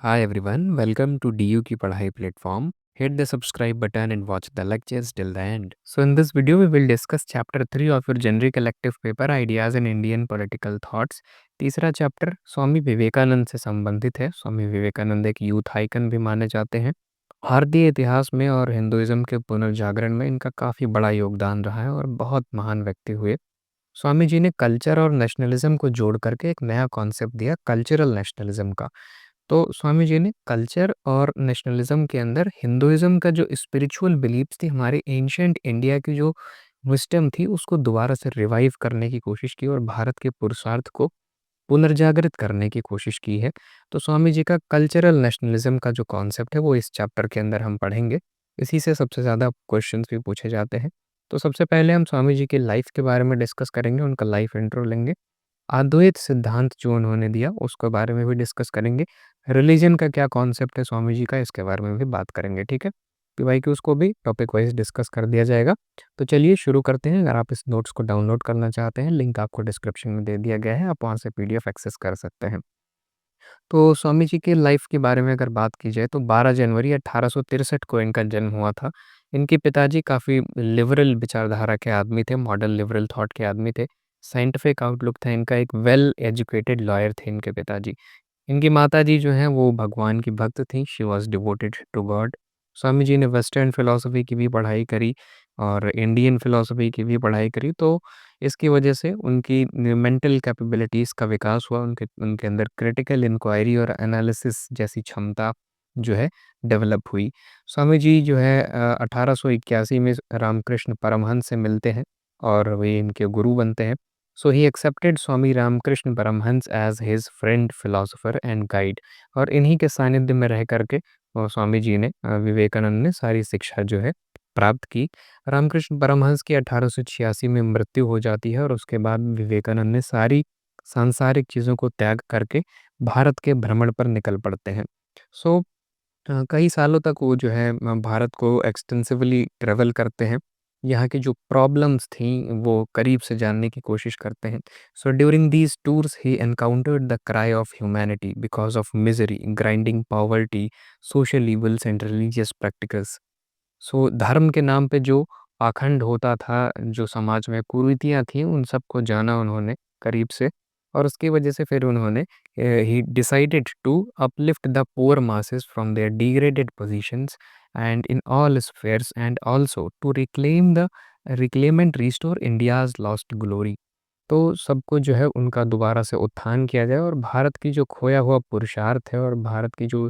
Hi everyone, welcome to DU की पढ़ाई platform. Hit the subscribe button and watch the lectures till the end. So in this video we will discuss chapter 3 of your generic elective paper Ideas in Indian Political Thoughts. तीसरा chapter Swami Vivekananda से संबंधित है। स्वामी विवेकानंद एक youth icon भी माने जाते हैं। भारतीय इतिहास में और हिंदुइज्म के पुनर्जागरण में इनका काफ़ी बड़ा योगदान रहा है और बहुत महान व्यक्ति हुए। स्वामी जी ने कल्चर और नेशनलिज्म को जोड़ करके एक नया कॉन्सेप्ट दिया कल्चरल नेशनलिज्म का। तो स्वामी जी ने कल्चर और नेशनलिज्म के अंदर हिंदुइज्म का जो स्पिरिचुअल बिलीफ्स थी हमारे एंशिएंट इंडिया की जो विस्डम थी उसको दोबारा से रिवाइव करने की कोशिश की और भारत के पुरुषार्थ को पुनर्जागृत करने की कोशिश की है। तो स्वामी जी का कल्चरल नेशनलिज्म का जो कॉन्सेप्ट है वो इस चैप्टर के अंदर हम पढ़ेंगे। इसी से सबसे ज़्यादा क्वेश्चंस भी पूछे जाते हैं। तो सबसे पहले हम स्वामी जी की लाइफ के बारे में डिस्कस करेंगे, उनका लाइफ इंट्रो लेंगे। अद्वैत सिद्धांत जो उन्होंने दिया उसके बारे में भी डिस्कस करेंगे। रिलीजन का क्या कॉन्सेप्ट है स्वामी जी का इसके बारे में भी बात करेंगे, ठीक है? पीवाईक्यूज़ को भी टॉपिक वाइज़ डिस्कस कर दिया जाएगा। तो चलिए शुरू करते हैं। अगर आप इस नोट्स को डाउनलोड करना चाहते हैं, लिंक आपको डिस्क्रिप्शन में दे दिया गया है, आप वहाँ से पीडीएफ एक्सेस कर सकते हैं। तो स्वामी जी के लाइफ के बारे में अगर बात की जाए तो 12 जनवरी 1863 को इनका जन्म हुआ था। इनके पिताजी काफ़ी लिबरल विचारधारा के आदमी थे, मॉडर्न लिबरल थॉट के आदमी थे। साइंटिफिक आउटलुक था इनका, एक वेल एजुकेटेड लॉयर थे इनके पिताजी। इनकी माताजी जो हैं वो भगवान की भक्त थीं, she was devoted to God. Swami ji ने वेस्टर्न फ़िलॉसफ़ी की भी पढ़ाई करी और इंडियन फ़िलॉसफ़ी की भी पढ़ाई करी, तो इसकी वजह से उनकी मेंटल कैपेबिलिटीज़ का विकास हुआ, उनके उनके अंदर क्रिटिकल इंक्वायरी और एनालिसिस जैसी क्षमता जो है डेवलप हुई। स्वामी जी जो है 1881 में रामकृष्ण परमहंस से मिलते हैं और वे इनके गुरु बनते हैं। So he accepted Swami Ramakrishna Paramhansa as his friend, philosopher and guide और इन्हीं के सानिध्य में रह कर के स्वामी जी ने विवेकानंद ने सारी शिक्षा जो है प्राप्त की। रामकृष्ण परमहंस की 1886 में मृत्यु हो जाती है और उसके बाद विवेकानंद ने सारी सांसारिक चीज़ों को त्याग करके भारत के भ्रमण पर निकल पड़ते हैं। सो कई सालों तक वो जो है भारत को एक्सटेंसिवली ट्रैवल करते हैं। यहाँ की जो प्रॉब्लम्स थी वो करीब से जानने की कोशिश करते हैं। So during these tours he encountered the cry of humanity because of misery, grinding poverty, social evils and religious practicals. So धर्म के नाम पे जो पाखंड होता था, जो समाज में कुरीतियाँ थीं, उन सबको जाना उन्होंने करीब से और उसकी वजह से फिर उन्होंने ही decided to uplift the poor masses from their degraded positions and in all spheres and also to reclaim and restore India's lost glory. तो सबको जो है उनका दोबारा से उत्थान किया जाए और भारत की जो खोया हुआ पुरुषार्थ है और भारत की जो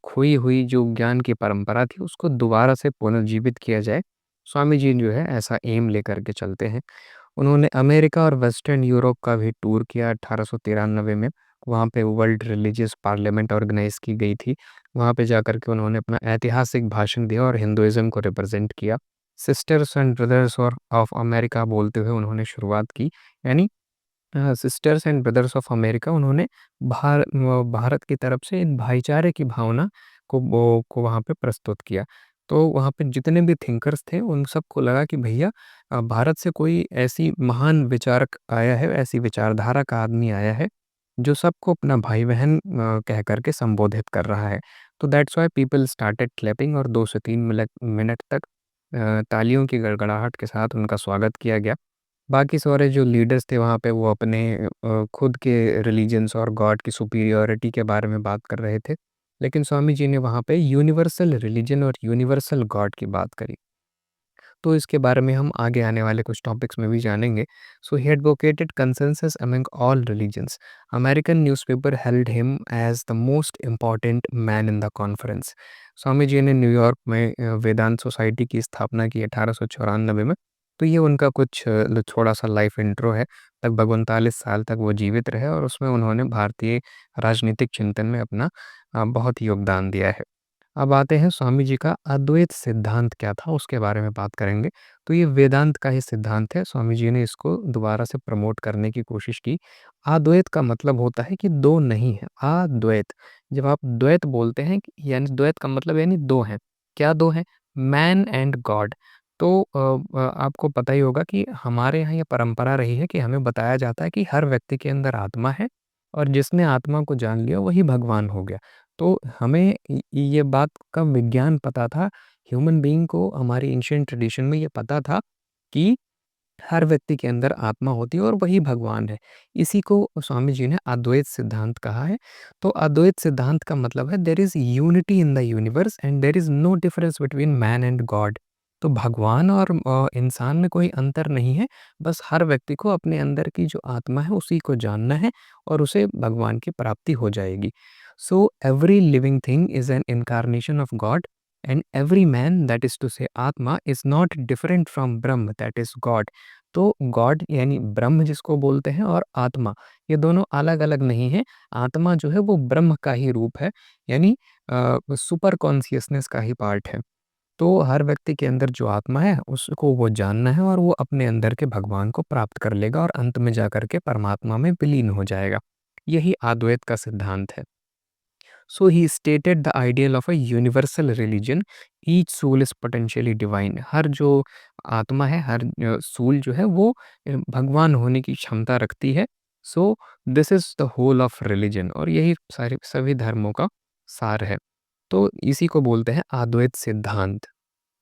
खोई हुई जो ज्ञान की परंपरा थी उसको दोबारा से पुनर्जीवित किया जाए। स्वामी जी जो है ऐसा एम लेकर के चलते हैं। उन्होंने अमेरिका और वेस्टर्न यूरोप का भी टूर किया 1893 में। वहाँ पे वर्ल्ड रिलीजियस पार्लियामेंट ऑर्गेनाइज़ की गई थी। वहाँ पे जाकर के उन्होंने अपना ऐतिहासिक भाषण दिया और हिंदुइज़्म को रिप्रेज़ेंट किया। सिस्टर्स एंड ब्रदर्स और ऑफ अमेरिका बोलते हुए उन्होंने शुरुआत की। यानी sisters and brothers of America उन्होंने भारत की तरफ से एक भाईचारे की भावना को वहाँ पे प्रस्तुत किया। तो वहाँ पे जितने भी थिंकर्स थे उन सबको लगा कि भैया भारत से कोई ऐसी महान विचारक आया है, ऐसी विचारधारा का आदमी आया है, जो सबको अपना भाई-बहन कह कर के संबोधित कर रहा है। तो that's why people started clapping और 2 से 3 मिनट तक तालियों की गड़गड़ाहट के साथ उनका स्वागत किया गया। बाकी सारे जो लीडर्स थे वहाँ पे वो अपने खुद के रिलीजन्स और गॉड की सुपीरियॉरिटी के बारे में बात कर रहे थे। लेकिन स्वामी जी ने वहाँ पे यूनिवर्सल रिलीजन और यूनिवर्सल गॉड की बात करी। तो इसके बारे में हम आगे आने वाले कुछ टॉपिक्स में भी जानेंगे। So he advocated consensus among all religions. American newspaper held him as the most important man in the conference. Swami ji ने न्यूयॉर्क में वेदांत सोसाइटी की स्थापना की 1894 में। तो ये उनका कुछ थोड़ा-सा लाइफ इंट्रो है। लगभग 39 साल तक वो जीवित रहे और उसमें उन्होंने भारतीय राजनीतिक चिंतन में अपना बहुत योगदान दिया है। अब आते हैं स्वामी जी का अद्वैत सिद्धांत क्या था उसके बारे में बात करेंगे। तो ये वेदांत का ही सिद्धांत है, स्वामी जी ने इसको दोबारा से प्रमोट करने की कोशिश की। अद्वैत का मतलब होता है कि दो नहीं है, अद्वैत। जब आप द्वैत बोलते हैं यानी द्वैत का मतलब यानी दो हैं। क्या दो हैं? Man and god. तो आपको पता ही होगा कि हमारे यहाँ ये परंपरा रही है कि हमें बताया जाता है कि हर व्यक्ति के अंदर आत्मा है और जिसने आत्मा को जान लिया वही भगवान हो गया। तो हमें ये बात का विज्ञान पता था, ह्यूमन बीइंग को हमारी एंशिएंट ट्रेडिशन में ये पता था कि हर व्यक्ति के अंदर आत्मा होती है और वही भगवान है। इसी को स्वामी जी ने अद्वैत सिद्धांत कहा है। तो अद्वैत सिद्धांत का मतलब है there is unity in the universe and there is no difference between man and god. तो भगवान और इंसान में कोई अंतर नहीं है, बस हर व्यक्ति को अपने अंदर की जो आत्मा है उसी को जानना है और उसे भगवान की प्राप्ति हो जाएगी। So every living thing is an incarnation of God and every man that is to say atma is not different from Brahman that is God. तो गॉड यानी ब्रह्म जिसको बोलते हैं और आत्मा, ये दोनों अलग-अलग नहीं हैं। आत्मा जो है वो ब्रह्म का ही रूप है, यानी सुपर कॉन्शियसनेस का ही पार्ट है। तो हर व्यक्ति के अंदर जो आत्मा है उसको वो जानना है और वो अपने अंदर के भगवान को प्राप्त कर लेगा और अंत में जाकर के परमात्मा में विलीन हो जाएगा। यही अद्वैत का सिद्धांत है। So he stated the ideal of a universal religion. Each soul is potentially divine. हर जो आत्मा है, हर सोल जो है वो भगवान होने की क्षमता रखती है। So this is the whole of religion और यही सारे सभी धर्मों का सार है। तो इसी को बोलते हैं अद्वैत सिद्धांत।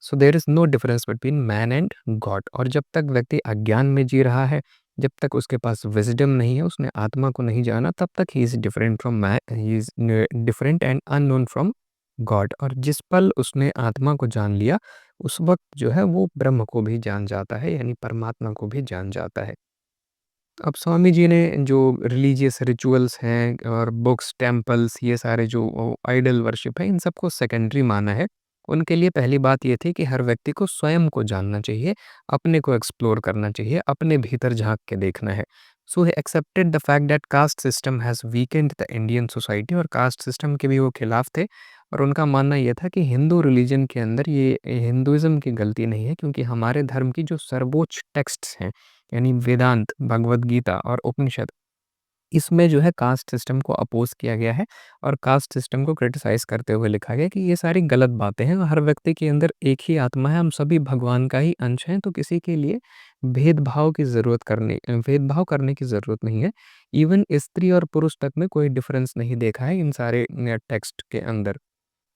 So there is no difference between man and god. और जब तक व्यक्ति अज्ञान में जी रहा है, जब तक उसके पास विज़डम नहीं है, उसने आत्मा को नहीं जाना, तब तक he is different from man, he is different and unknown from God. और जिस पल उसने आत्मा को जान लिया, उस वक़्त जो है वो ब्रह्म को भी जान जाता है, यानी परमात्मा को भी जान जाता है। अब स्वामी जी ने जो रिलीजियस रिचुअल्स हैं और बुक्स, टेम्पल्स, ये सारे जो आइडल वर्शिप है, इन सबको सेकेंडरी माना है। उनके लिए पहली बात ये थी कि हर व्यक्ति को स्वयं को जानना चाहिए, अपने को एक्सप्लोर करना चाहिए, अपने भीतर झाँक के देखना है। So he accepted the fact that caste system has weakened the Indian society. और कास्ट सिस्टम के भी वो खिलाफ थे और उनका मानना ये था कि हिंदू रिलीजन के अंदर ये हिंदुइज़्म की गलती नहीं है, क्योंकि हमारे धर्म की जो सर्वोच्च टेक्स्ट्स हैं, यानी वेदांत, भगवद गीता और उपनिषद, इसमें जो है कास्ट सिस्टम को अपोज़ किया गया है और कास्ट सिस्टम को क्रिटिसाइज़ करते हुए लिखा गया है कि ये सारी गलत बातें हैं। हर व्यक्ति के अंदर एक ही आत्मा है, हम सभी भगवान का ही अंश हैं, तो किसी के लिए भेदभाव करने की ज़रूरत नहीं है। इवन स्त्री और पुरुष तक में कोई डिफ़रेंस नहीं देखा है इन सारे टेक्स्ट के अंदर।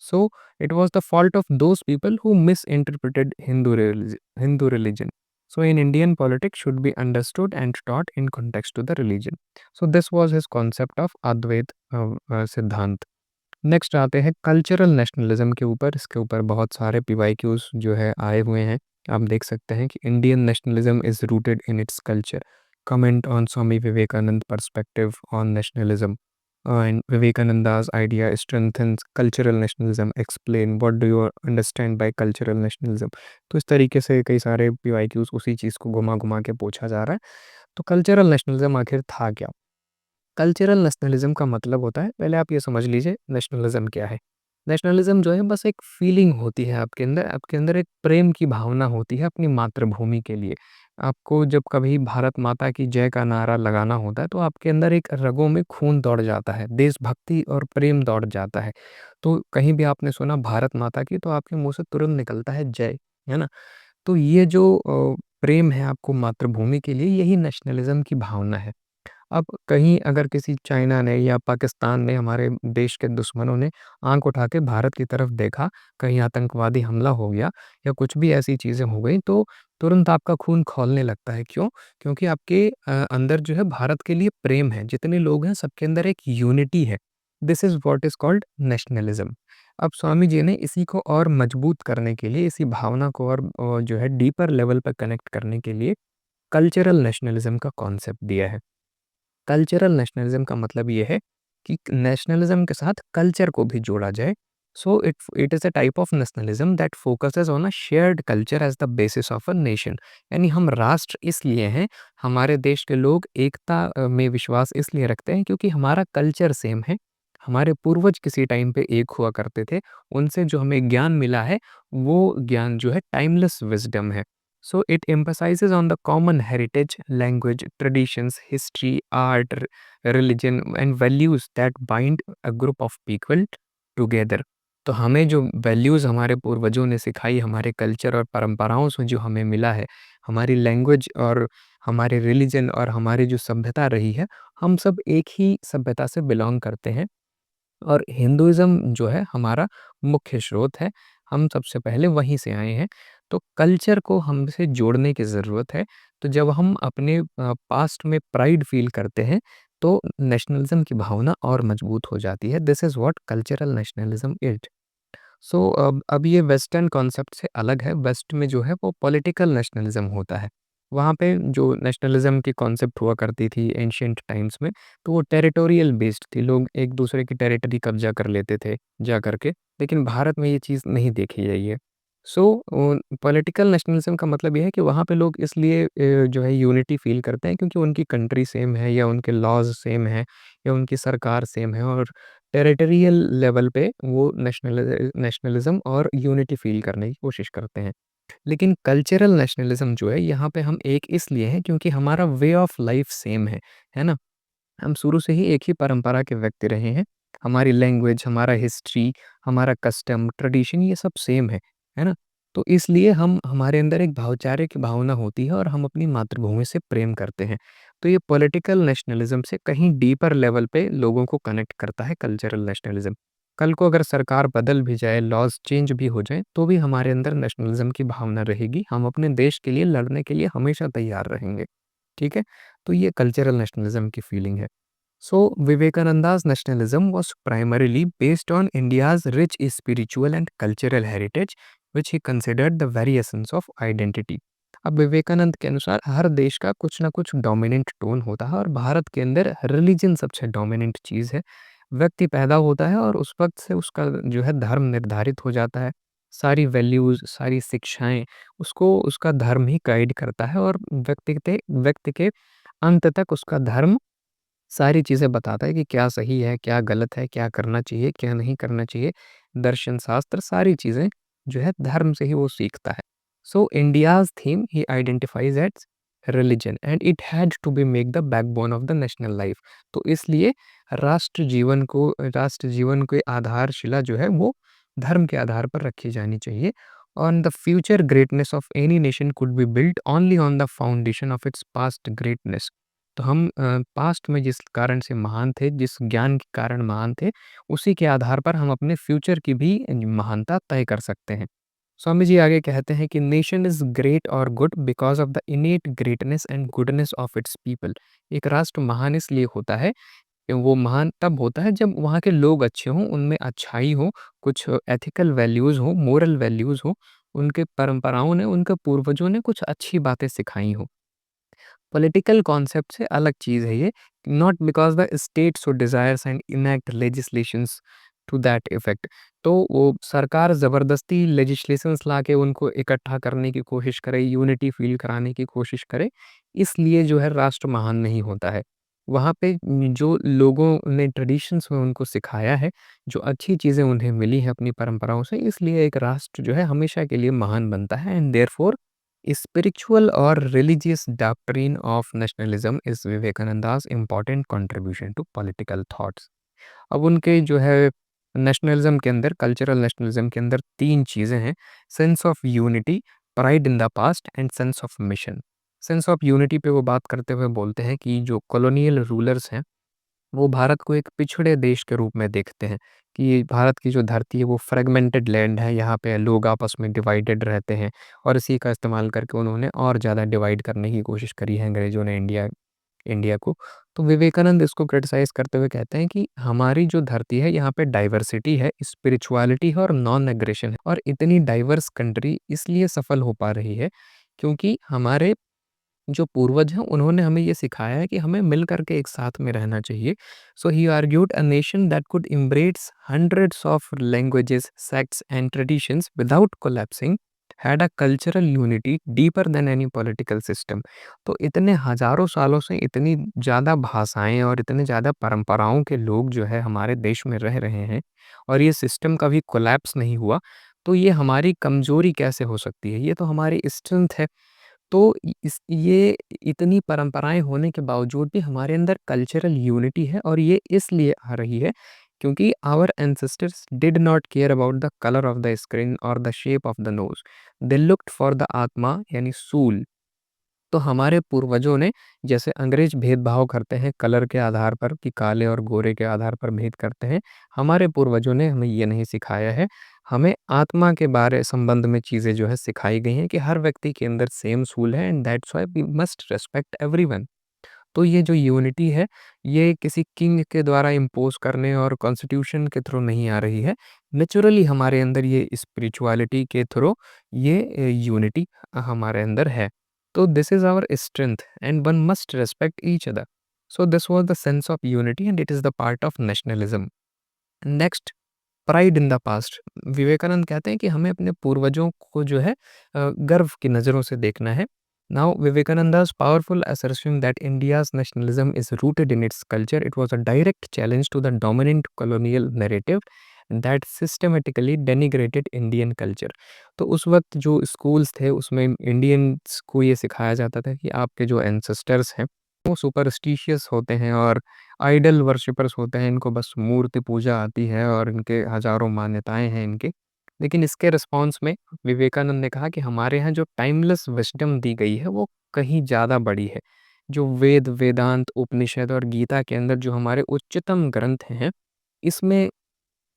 So it was the fault of those people who misinterpreted Hindu religion. So in Indian politics should be understood and taught in context to the religion. So this was his concept of Advait सिद्धांत। Next आते हैं cultural nationalism के ऊपर। इसके ऊपर बहुत सारे PYQs जो है आए हुए हैं। आप देख सकते हैं कि Indian nationalism is rooted in its culture. Comment on Swami Vivekananda perspective on nationalism and विवेकानंदा's idea strengthens cultural nationalism. Explain what do you understand by cultural nationalism। तो इस तरीके से कई सारे पीवाईक्यूज उसी चीज़ को घुमा घुमा के पूछा जा रहा है। तो कल्चरल नेशनलिज्म आखिर था क्या? कल्चरल नेशनलिज्म का मतलब होता है, पहले आप ये समझ लीजिए नेशनलिज्म क्या है। नेशनलिज्म जो है बस एक फीलिंग होती है आपके अंदर एक प्रेम की भावना होती है अपनी मातृभूमि के लिए। आपको जब कभी भारत माता की जय का नारा लगाना होता है तो आपके अंदर एक रगों में खून दौड़ जाता है, देशभक्ति और प्रेम दौड़ जाता है। तो कहीं भी आपने सुना भारत माता की तो आपके मुँह से तुरंत निकलता है जय, है ना? तो ये जो प्रेम है आपको मातृभूमि के लिए, यही नेशनलिज्म की भावना है। अब कहीं अगर किसी चाइना ने या पाकिस्तान ने, हमारे देश के दुश्मनों ने आँख उठा के भारत की तरफ देखा, कहीं आतंकवादी हमला हो गया या कुछ भी ऐसी चीज़ें हो गई, तो तुरंत आपका खून खौलने लगता है। क्यों? क्योंकि आपके अंदर जो है भारत के लिए प्रेम है। जितने लोग हैं सबके अंदर एक यूनिटी है। This is what is called nationalism. अब स्वामी जी ने इसी को और मजबूत करने के लिए, इसी भावना को और जो है डीपर लेवल पे कनेक्ट करने के लिए कल्चरल नेशनलिज्म का कॉन्सेप्ट दिया है। कल्चरल नेशनलिज्म का मतलब ये है कि नेशनलिज्म के साथ कल्चर को भी जोड़ा जाए। So it is a type of nationalism that focuses on a shared culture as the basis of a nation. यानी हम राष्ट्र इसलिए हैं, हमारे देश के लोग एकता में विश्वास इसलिए रखते हैं क्योंकि हमारा कल्चर सेम है। हमारे पूर्वज किसी टाइम पे एक हुआ करते थे, उनसे जो हमें ज्ञान मिला है वो ज्ञान जो है टाइमलेस विजडम है। So it emphasizes on the common heritage, language, traditions, history, art, religion and values that bind a group of people together। तो हमें जो वैल्यूज़ हमारे पूर्वजों ने सिखाई, हमारे कल्चर और परंपराओं से जो हमें मिला है, हमारी लैंग्वेज और हमारे रिलीजन और हमारी जो सभ्यता रही है, हम सब एक ही सभ्यता से बिलॉन्ग करते हैं। और हिंदुइज़्म जो है हमारा मुख्य स्रोत है, हम सबसे पहले वहीं से आए हैं। तो कल्चर को हमसे जोड़ने की ज़रूरत है, तो जब हम अपने पास्ट में प्राइड फ़ील करते हैं, तो नेशनलिज़्म की भावना और मजबूत हो जाती है। This is what cultural nationalism is. So अब ये वेस्टर्न कॉन्सेप्ट से अलग है। वेस्ट में जो है वो पॉलिटिकल नेशनलिज्म होता है। वहाँ पे जो नेशनलिज्म की कॉन्सेप्ट हुआ करती थी एंशिएंट टाइम्स में, तो वो टेरिटोरियल बेस्ड थी। लोग एक दूसरे की टेरिटरी कब्जा कर लेते थे जा करके, लेकिन भारत में ये चीज़ नहीं देखी गई है। सो पॉलिटिकल नेशनलिज्म का मतलब ये है कि वहाँ पे लोग इसलिए जो है यूनिटी फील करते हैं क्योंकि उनकी कंट्री सेम है या उनके लॉज सेम है या उनकी सरकार सेम है, और टेरिटोरियल लेवल पे वो नेशनलिज़्म और यूनिटी फ़ील करने की कोशिश करते हैं। लेकिन कल्चरल नेशनलिज़्म जो है यहाँ पे हम एक इसलिए हैं क्योंकि हमारा वे ऑफ लाइफ़ सेम है ना? हम शुरू से ही एक ही परंपरा के व्यक्ति रहे हैं। हमारी लैंग्वेज, हमारा हिस्ट्री, हमारा कस्टम, ट्रेडिशन ये सब सेम है ना? तो इसलिए हम हमारे अंदर एक भाईचारे की भावना होती है और हम अपनी मातृभूमि से प्रेम करते हैं। तो ये पॉलिटिकल नेशनलिज़्म से कहीं डीपर लेवल पे लोगों को कनेक्ट करता है कल्चरल नेशनलिज़्म। कल को अगर सरकार बदल भी जाए, लॉज़ चेंज भी हो जाएँ, तो भी हमारे अंदर नेशनलिज़्म की भावना रहेगी। हम अपने देश के लिए लड़ने के लिए हमेशा तैयार रहेंगे। ठीक है? तो ये कल्चरल नेशनलिज़्म की फीलिंग है। So, Vivekananda's nationalism was primarily based on India's rich spiritual and cultural heritage, which he considered the very essence of identity. अब विवेकानंद के अनुसार हर देश का कुछ ना कुछ डोमिनेंट टोन होता है और भारत के अंदर रिलीजन सबसे डोमिनेंट चीज़ है। व्यक्ति पैदा होता है और उस वक्त से उसका जो है धर्म निर्धारित हो जाता है। सारी वैल्यूज़, सारी शिक्षाएं उसको उसका धर्म ही गाइड करता है, और व्यक्ति के अंत तक उसका धर्म सारी चीज़ें बताता है कि क्या सही है, क्या गलत है, क्या करना चाहिए, क्या नहीं करना चाहिए। दर्शन शास्त्र सारी चीज़ें जो है धर्म से ही वो सीखता है। So India's theme he identifies as religion and it had to be make the backbone of the national life. तो इसलिए राष्ट्र जीवन की आधारशिला जो है वो धर्म के आधार पर रखी जानी चाहिए। On the future greatness of any nation could be built only on the foundation of its past greatness. तो हम पास्ट में जिस कारण से महान थे, जिस ज्ञान के कारण महान थे, उसी के आधार पर हम अपने फ्यूचर की भी महानता तय कर सकते हैं। स्वामी जी आगे कहते हैं कि नेशन इज़ ग्रेट और good because of the इनेट greatness and goodness of its people. एक राष्ट्र महान इसलिए होता है कि वो महान तब होता है जब वहाँ के लोग अच्छे हों, उनमें अच्छाई हो, कुछ एथिकल वैल्यूज़ हो, मोरल वैल्यूज़ हो, उनके परंपराओं ने, उनके पूर्वजों ने कुछ अच्छी बातें सिखाई हों। पॉलिटिकल कॉन्सेप्ट से अलग चीज़ है ये, not because the state so desires and enact legislations to that effect. तो वो सरकार ज़बरदस्ती लेजिस्लेशंस लाके उनको इकट्ठा करने की कोशिश करे, यूनिटी फ़ील कराने की कोशिश करे, इसलिए जो है राष्ट्र महान नहीं होता है। वहाँ पे जो लोगों ने ट्रेडिशंस में उनको सिखाया है, जो अच्छी चीज़ें उन्हें मिली हैं अपनी परंपराओं से, इसलिए एक राष्ट्र जो है हमेशा के लिए महान बनता है, and therefore spiritual or religious doctrine of nationalism is विवेकानंदा's important contribution to political thoughts। अब उनके जो है नेशनलिज्म के अंदर, कल्चरल नेशनलिज्म के अंदर 3 चीज़ें हैं: sense of unity, pride in the past and sense of mission. Sense of unity पे वो बात करते हुए बोलते हैं कि जो कॉलोनियल रूलर्स हैं वो भारत को एक पिछड़े देश के रूप में देखते हैं कि भारत की जो धरती है वो फ्रेगमेंटेड लैंड है, यहाँ पे लोग आपस में डिवाइडेड रहते हैं, और इसी का इस्तेमाल करके उन्होंने और ज़्यादा डिवाइड करने की कोशिश करी है अंग्रेज़ों ने इंडिया इंडिया को। तो विवेकानंद इसको क्रिटिसाइज़ करते हुए कहते हैं कि हमारी जो धरती है यहाँ पे डाइवर्सिटी है, स्पिरिचुअलिटी है और नॉन एग्रेशन है, और इतनी डाइवर्स कंट्री इसलिए सफल हो पा रही है क्योंकि हमारे जो पूर्वज हैं उन्होंने हमें ये सिखाया है कि हमें मिल करके एक साथ में रहना चाहिए। So he argued a nation that could embrace hundreds of languages, sects and traditions without collapsing had a cultural unity deeper than any political system. तो इतने हजारों सालों से इतनी ज़्यादा भाषाएं और इतने ज़्यादा परंपराओं के लोग जो है हमारे देश में रह रहे हैं, और ये सिस्टम कभी कोलैप्स नहीं हुआ, तो ये हमारी कमजोरी कैसे हो सकती है? ये तो हमारी स्ट्रेंथ है। तो ये इतनी परंपराएँ होने के बावजूद भी हमारे अंदर कल्चरल यूनिटी है, और ये इसलिए आ रही है क्योंकि our ancestors did not care about the colour of the skin और the shape of the nose. They looked for the atma यानी सोल। तो हमारे पूर्वजों ने, जैसे अंग्रेज भेदभाव करते हैं कलर के आधार पर कि काले और गोरे के आधार पर भेद करते हैं, हमारे पूर्वजों ने हमें ये नहीं सिखाया है। हमें आत्मा के बारे संबंध में चीज़ें जो है सिखाई गई हैं कि हर व्यक्ति के अंदर सेम सोल है and that's why we must respect everyone. तो ये जो यूनिटी है, ये किसी किंग के द्वारा इम्पोज़ करने और कॉन्स्टिट्यूशन के थ्रू नहीं आ रही है। नेचुरली हमारे अंदर ये स्पिरिचुअलिटी के थ्रू ये यूनिटी हमारे अंदर है। तो this is our strength and one must respect each other. So this was the sense of unity and it is the part of nationalism. Next, pride in the past. Vivekananda कहते हैं कि हमें अपने पूर्वजों को जो है गर्व की नज़रों से देखना है। नाउ विवेकानंदा's powerful assertion that India's nationalism is rooted in its culture, it was a direct challenge to the dominant colonial narrative that systematically denigrated Indian culture। तो उस वक्त जो स्कूल्स थे उसमें इंडियंस को ये सिखाया जाता था कि आपके जो एंसेस्टर्स हैं वो सुपरस्टिशियस होते हैं और आइडल वर्शिपर्स होते हैं, इनको बस मूर्ति पूजा आती है और इनके हज़ारों मान्यताएँ हैं इनकी। लेकिन इसके रिस्पॉन्स में विवेकानंद ने कहा कि हमारे यहाँ जो टाइमलेस विज़डम दी गई है, वो कहीं ज़्यादा बड़ी है। जो वेद, वेदांत, उपनिषद और गीता के अंदर जो हमारे उच्चतम ग्रंथ हैं, इसमें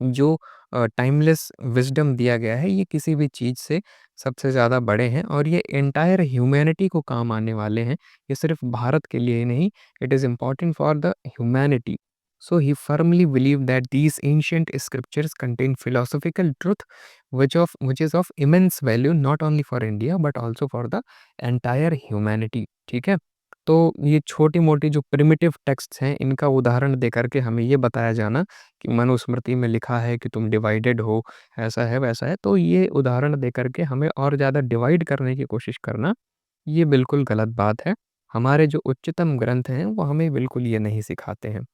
जो टाइमलेस विज़डम दिया गया है, ये किसी भी चीज़ से सबसे ज़्यादा बड़े हैं और ये एंटायर ह्यूमैनिटी को काम आने वाले हैं। ये सिर्फ़ भारत के लिए ही नहीं, it is important for the humanity. So he firmly believed that these ancient scriptures contain philosophical truth which is of immense value not only for India but also for the entire humanity। ठीक है? तो ये छोटी-मोटी जो primitive texts हैं, इनका उदाहरण देकर के हमें ये बताया जाना कि मनुस्मृति में लिखा है कि तुम डिवाइडेड हो, ऐसा है, वैसा है। तो ये उदाहरण देकर के हमें और ज़्यादा डिवाइड करने की कोशिश करना, ये बिल्कुल गलत बात है। हमारे जो उच्चतम ग्रंथ हैं, वो हमें बिल्कुल ये नहीं सिखाते हैं।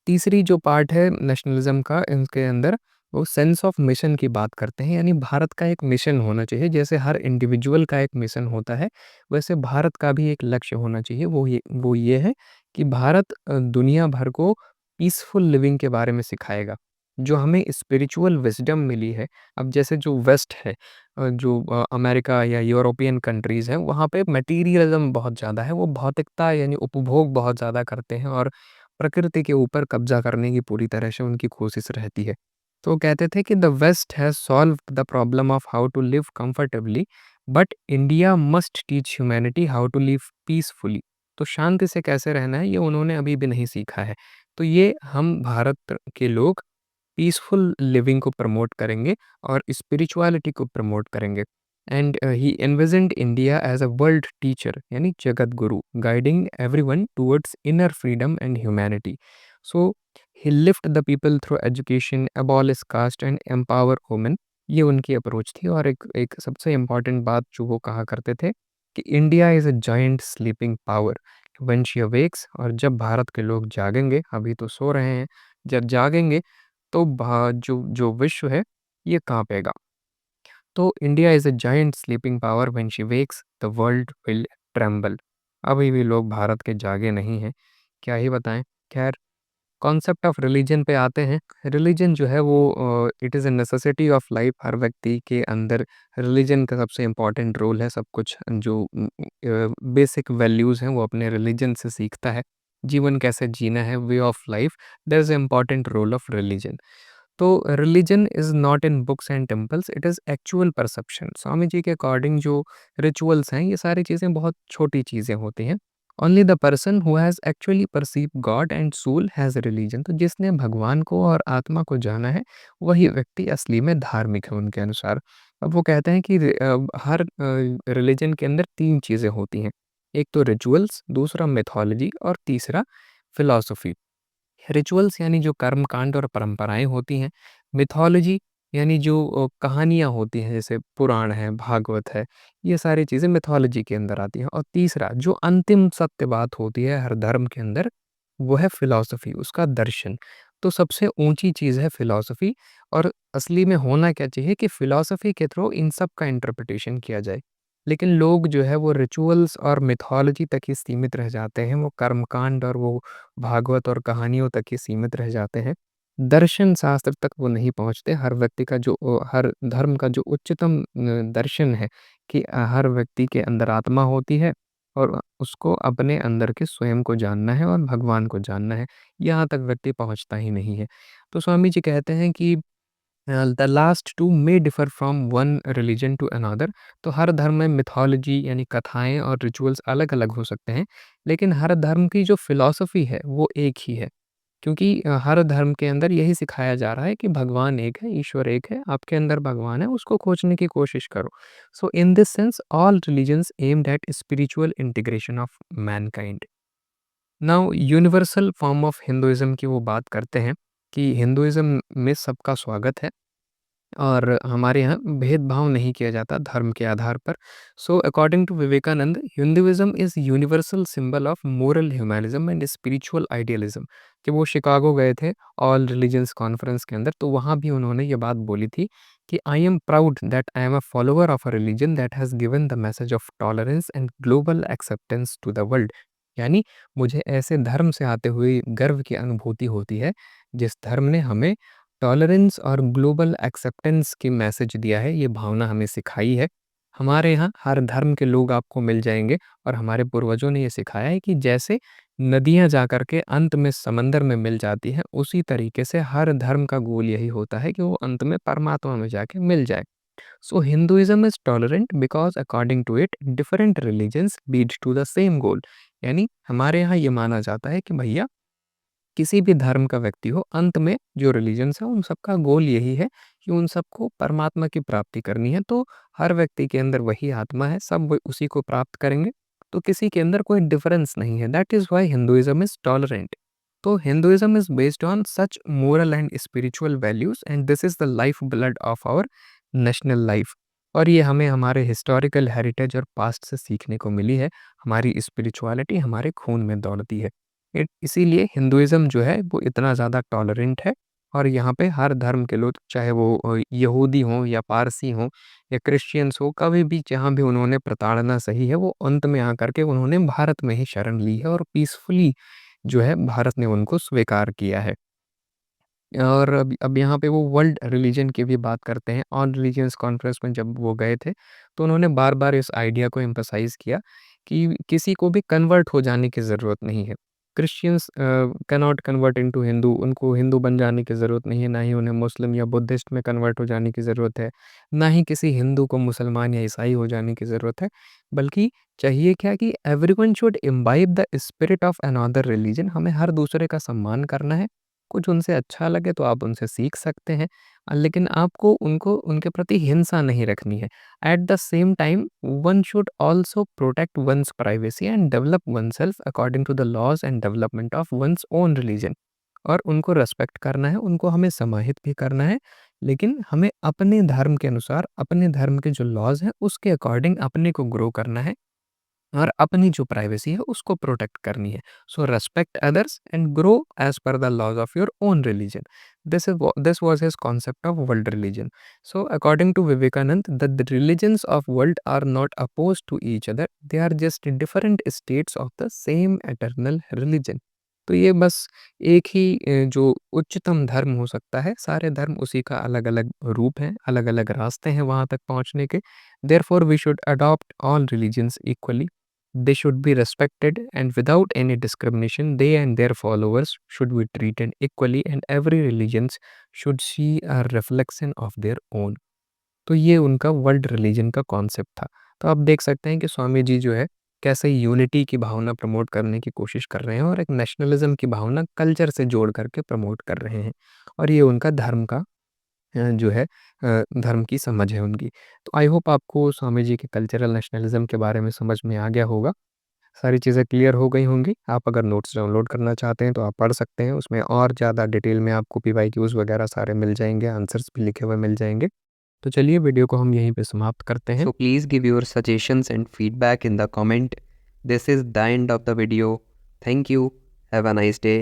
तीसरी जो पार्ट है नेशनलिज्म का इनके अंदर, वो सेंस ऑफ मिशन की बात करते हैं, यानी भारत का एक मिशन होना चाहिए। जैसे हर इंडिविजुअल का एक मिशन होता है, वैसे भारत का भी एक लक्ष्य होना चाहिए। वो ये है कि भारत दुनिया भर को पीसफुल लिविंग के बारे में सिखाएगा। जो हमें स्पिरिचुअल विज़डम मिली है, अब जैसे जो वेस्ट है, जो अमेरिका या यूरोपियन कंट्रीज़ हैं, वहाँ पे मटीरियलिज़्म बहुत ज़्यादा है। वो भौतिकता यानी उपभोग बहुत ज़्यादा करते हैं और प्रकृति के ऊपर कब्ज़ा करने की पूरी तरह से उनकी कोशिश रहती है। तो वो कहते थे कि the West has solved the problem of how to live comfortably, but India must teach humanity how to live peacefully. तो शांति से कैसे रहना है, ये उन्होंने अभी भी नहीं सीखा है। तो ये हम भारत के लोग पीसफुल लिविंग को प्रमोट करेंगे और स्पिरिचुअलिटी को प्रमोट करेंगे। And he envisioned India as a world teacher यानी जगत गुरु guiding everyone towards inner freedom and humanity. So he lift the people through education, abolish caste and empower women. ये उनकी अप्रोच थी। और एक एक सबसे इम्पॉर्टेंट बात जो वो कहा करते थे कि India is a giant sleeping power when she awakes. और जब भारत के लोग जागेंगे, अभी तो सो रहे हैं, जब जागेंगे तो जो जो विश्व है ये कांपेगा। तो India is a giant sleeping power when she wax the world will tremble. अभी भी लोग भारत के जागे नहीं हैं, क्या ही बताएं। खैर, कॉन्सेप्ट ऑफ रिलीजन पे आते हैं। रिलीजन जो है वो it is a necessity of life. हर व्यक्ति के अंदर रिलीजन का सबसे इम्पोर्टेंट रोल है। सब कुछ जो बेसिक वैल्यूज़ हैं वो अपने रिलीजन से सीखता है। जीवन कैसे जीना है, way of life, there is a important role of religion. तो religion is not in books and temples, it is actual perception. Swami ji के अकॉर्डिंग जो रिचुअल्स हैं, ये सारी चीज़ें बहुत छोटी चीज़ें होती हैं। Only the person who has actually perceive god and soul has religion. तो जिसने भगवान को और आत्मा को जाना है, वही व्यक्ति असली में धार्मिक है उनके अनुसार। अब वो कहते हैं कि हर रिलीजन के अंदर 3 चीज़ें होती हैं। एक तो रिचुअल्स, दूसरा मिथोलॉजी और तीसरा फिलॉसफी। रिचुअल्स यानी जो कर्मकांड और परंपराएँ होती हैं, मिथोलॉजी यानी जो कहानियाँ होती हैं, जैसे पुराण है, भागवत है, ये सारी चीज़ें मिथोलॉजी के अंदर आती हैं। और तीसरा जो अंतिम सत्य बात होती है हर धर्म के अंदर, वो है फिलॉसफी, उसका दर्शन। तो सबसे ऊँची चीज़ है फिलॉसफी। और असली में होना क्या चाहिए कि फिलॉसफी के थ्रू इन सब का इंटरप्रिटेशन किया जाए। लेकिन लोग जो है वो रिचुअल्स और मिथोलॉजी तक ही सीमित रह जाते हैं, वो कर्मकांड और वो भागवत और कहानियों तक ही सीमित रह जाते हैं। दर्शन शास्त्र तक वो नहीं पहुँचते। हर व्यक्ति का जो हर धर्म का जो उच्चतम दर्शन है कि हर व्यक्ति के अंदर आत्मा होती है और उसको अपने अंदर के स्वयं को जानना है और भगवान को जानना है। यहाँ तक व्यक्ति पहुँचता ही नहीं है। तो स्वामी जी कहते हैं कि the last two may differ from one religion to another. तो हर धर्म में मिथोलॉजी यानी कथाएँ और रिचुअल्स अलग-अलग हो सकते हैं, लेकिन हर धर्म की जो फिलॉसफी है वो एक ही है। क्योंकि हर धर्म के अंदर यही सिखाया जा रहा है कि भगवान एक है, ईश्वर एक है, आपके अंदर भगवान है, उसको खोजने की कोशिश करो। So in this sense all religions aimed at spiritual integration of mankind. Now universal form of Hinduism की वो बात करते हैं कि हिंदुइज्म में सबका स्वागत है और हमारे यहाँ भेदभाव नहीं किया जाता धर्म के आधार पर। So according to Vivekananda, Hinduism is universal symbol of moral humanism and spiritual idealism. कि वो शिकागो गए थे ऑल रिलीजन्स कॉन्फ्रेंस के अंदर, तो वहाँ भी उन्होंने ये बात बोली थी कि I am proud that I am a follower of a religion that has given the message of tolerance and global acceptance to the world. यानी मुझे ऐसे धर्म से आते हुए गर्व की अनुभूति होती है जिस धर्म ने हमें टॉलरेंस और ग्लोबल एक्सेप्टेंस की मैसेज दिया है, ये भावना हमें सिखाई है। हमारे यहाँ हर धर्म के लोग आपको मिल जाएँगे और हमारे पूर्वजों ने ये सिखाया है कि जैसे नदियाँ जाकर के अंत में समंदर में मिल जाती हैं, उसी तरीके से हर धर्म का गोल यही होता है कि वो अंत में परमात्मा में जाके मिल जाए। So Hinduism is tolerant because according to it different religions lead to the same goal. यानी हमारे यहाँ ये माना जाता है कि भैया किसी भी धर्म का व्यक्ति हो, अंत में जो रिलीजन्स है उन सबका गोल यही है कि उन सबको परमात्मा की प्राप्ति करनी है। तो हर व्यक्ति के अंदर वही आत्मा है, सब वो उसी को प्राप्त करेंगे। तो किसी के अंदर कोई डिफरेंस नहीं है। That is why Hinduism is tolerant. तो Hinduism is based on such moral and spiritual values and this is the life blood of our national life. और ये हमें हमारे हिस्टोरिकल हेरिटेज और पास्ट से सीखने को मिली है। हमारी स्पिरिचुअलिटी हमारे खून में दौड़ती है। इसीलिए हिंदुइज़्म जो है वो इतना ज़्यादा टॉलरेंट है और यहाँ पे हर धर्म के लोग चाहे वो यहूदी हों या पारसी हों या क्रिश्चियंस हो, कभी भी जहाँ भी उन्होंने प्रताड़ना सही है वो अंत में आकर के उन्होंने भारत में ही शरण ली है और पीसफुली जो है भारत ने उनको स्वीकार किया है। और अब यहाँ पे वो वर्ल्ड रिलीजन की भी बात करते हैं। ऑल रिलीजियंस कॉन्फ्रेंस में जब वो गए थे, तो उन्होंने बार-बार इस आइडिया को एम्फसाइज़ किया कि किसी को भी कन्वर्ट हो जाने की ज़रूरत नहीं है। Christians cannot convert into Hindu, उनको हिंदू बन जाने की ज़रूरत नहीं है, ना ही उन्हें मुस्लिम या बुद्धिस्ट में कन्वर्ट हो जाने की ज़रूरत है, ना ही किसी हिंदू को मुसलमान या ईसाई हो जाने की ज़रूरत है। बल्कि चाहिए क्या कि everyone should imbibe the spirit of another religion. हमें हर दूसरे का सम्मान करना है। कुछ उनसे अच्छा लगे तो आप उनसे सीख सकते हैं, लेकिन आपको उनको उनके प्रति हिंसा नहीं रखनी है। At the same time one should also protect one's privacy and develop oneself according to the laws and development of one's own religion. और उनको रिस्पेक्ट करना है, उनको हमें समाहित भी करना है, लेकिन हमें अपने धर्म के अनुसार, अपने धर्म के जो लॉज हैं उसके अकॉर्डिंग अपने को ग्रो करना है और अपनी जो प्राइवेसी है उसको प्रोटेक्ट करनी है। So respect others and grow as per the laws of your own religion. This was his concept of world religion. So according to Vivekananda, the religions of world are not oppose to each other, they are just different states of the same eternal religion. तो ये बस एक ही जो उच्चतम धर्म हो सकता है, सारे धर्म उसी का अलग अलग रूप है, अलग अलग रास्ते हैं वहाँ तक पहुँचने के। Therefore we should adopt all religions equally. They should be respected and without any discrimination. They and their followers should be treated equally and every religion should see a reflection of their own. तो ये उनका world religion का concept था। तो आप देख सकते हैं कि स्वामी जी जो है कैसे यूनिटी की भावना प्रमोट करने की कोशिश कर रहे हैं और एक नेशनलिज्म की भावना कल्चर से जोड़ करके प्रमोट कर रहे हैं। और ये उनका धर्म का जो है धर्म की समझ है उनकी। तो आई होप आपको स्वामी जी के कल्चरल नेशनलिज्म के बारे में समझ में आ गया होगा। सारी चीज़ें क्लियर हो गई होंगी। आप अगर नोट्स डाउनलोड करना चाहते हैं तो आप पढ़ सकते हैं। उसमें और ज़्यादा डिटेल में आपको पीवाईक्यूज़ वगैरह सारे मिल जाएँगे, आंसर्स भी लिखे हुए मिल जाएँगे। तो चलिए वीडियो को हम यहीं पे समाप्त करते हैं। So please give your suggestions and feedback in the comment. This is the end of the video. Thank you. Have a nice day.